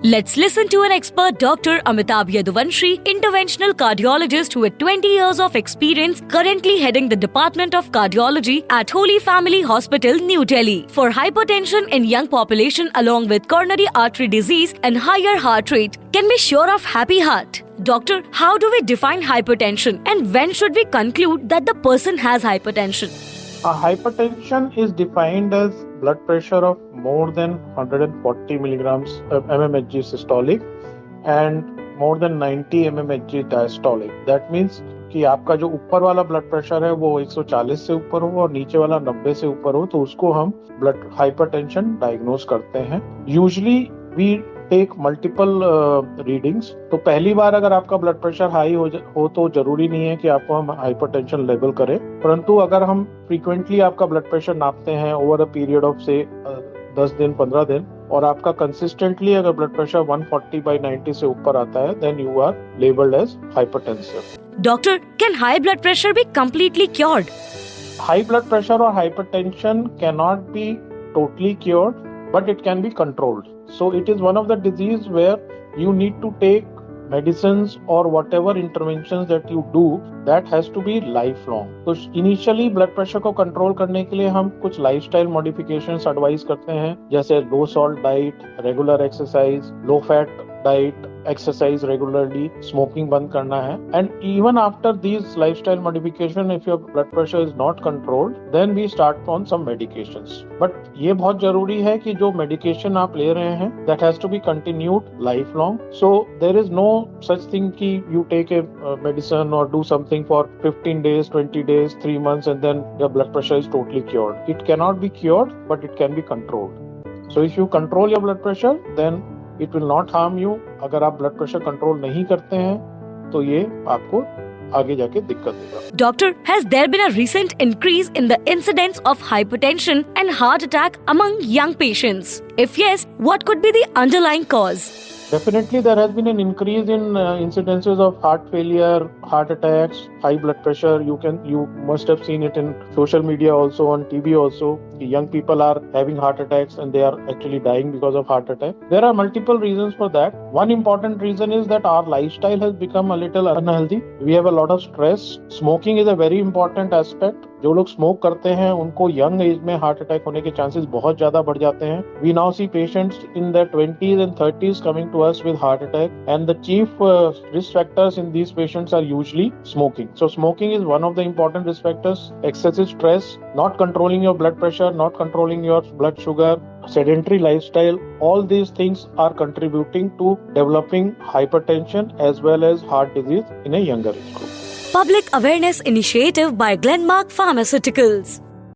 Let's listen to an expert Dr. Amitabh Yaduvanshi, interventional cardiologist with 20 years of experience, currently heading the Department of Cardiology at Holy Family Hospital, New Delhi, for hypertension in young population along with coronary artery disease and higher heart rate. Can be sure of happy heart. Doctor, how do we define hypertension and when should we conclude that the person has hypertension? Hypertension is defined as blood pressure of more than 140 milligrams of mmHg systolic and more than 90 mmHg diastolic. That means कि आपका जो ऊपर वाला blood pressure है वो 140 से ऊपर हो और नीचे वाला 90 से ऊपर हो तो उसको हम ब्लड हाइपरटेंशन डायग्नोज करते हैं. Usually we take multiple readings. तो पहली बार अगर आपका ब्लड प्रेशर हाई हो तो जरूरी नहीं है कि आपको हम हाइपरटेंशन लेवल करें, परंतु अगर हम फ्रीक्वेंटली आपका ब्लड प्रेशर नापते हैं ओवर अ पीरियड ऑफ से 10 दिन 15 दिन और आपका कंसिस्टेंटली अगर ब्लड प्रेशर 140/90 से ऊपर आता है then you are labelled as hypertensive. Doctor, can high blood pressure be completely cured? High blood pressure or hypertension cannot be totally cured, but it can be controlled. So it is one of the disease where you need to take medicines or whatever interventions that you do that has to be lifelong. तो initially blood pressure को control करने के लिए हम कुछ lifestyle modifications advise करते हैं, जैसे low salt diet, regular exercise, low fat diet, exercise regularly, smoking बंद करना है. And even after these lifestyle modification, if your blood pressure is not controlled, then we start on some medications. But ये बहुत जरूरी है कि जो medication आप ले रहे हैं, that has to be continued lifelong. So there is no such thing कि you take a medicine or do something for 15 days, 20 days, 3 months, and then your blood pressure is totally cured. It cannot be cured, but it can be controlled. So if you control your blood pressure, then it will not harm you. अगर आप blood pressure control नहीं करते हैं तो ये आपको आगे जाके दिक्कत देगा. Doctor, has there been a recent increase in the incidence of hypertension and heart attack among young patients? If yes, what could be the underlying cause? Definitely there has been an increase in incidences of heart failure, heart attacks, high blood pressure. You must have seen it in social media also, on TV also. The young people are having heart attacks and they are actually dying because of heart attack. There are multiple reasons for that. One important reason is that our lifestyle has become a little unhealthy. We have a lot of stress. Smoking is a very important aspect. जो लोग smoke करते हैं उनको young age में heart attack होने के chances बहुत ज्यादा बढ़ जाते हैं. We now see patients in their 20s and 30s coming to us with heart attack, and the chief risk factors in these patients are usually smoking. So smoking is one of the important risk factors. Excessive stress, not controlling your blood pressure, not controlling your blood sugar, sedentary lifestyle, all these things are contributing to developing hypertension as well as heart disease in a younger age group. Public awareness initiative by Glenmark Pharmaceuticals.